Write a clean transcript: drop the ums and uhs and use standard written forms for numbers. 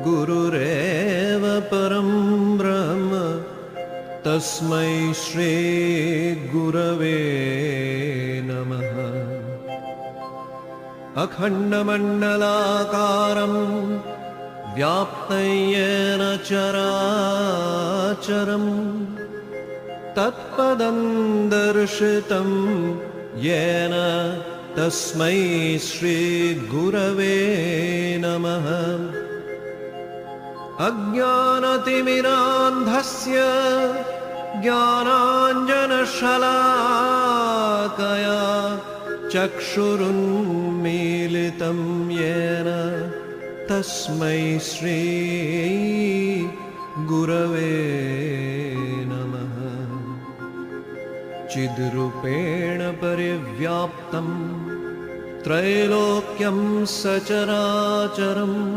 गुरुरेव परं ब्रह्म तस्मै श्री गुरवे नमः। अखण्डमण्डलाकारं व्याप्तं येन चराचरं तत्पदं दर्शितं येन तस्मै श्री गुरवे नमः। अज्ञानतिमिरान्धस्य ज्ञानाञ्जनशलाकया चक्षुरुन्मीलितं येन तस्मै श्री गुरवे नमः। चिद्रूपेण परिव्याप्तं त्रैलोक्यं सचराचरम्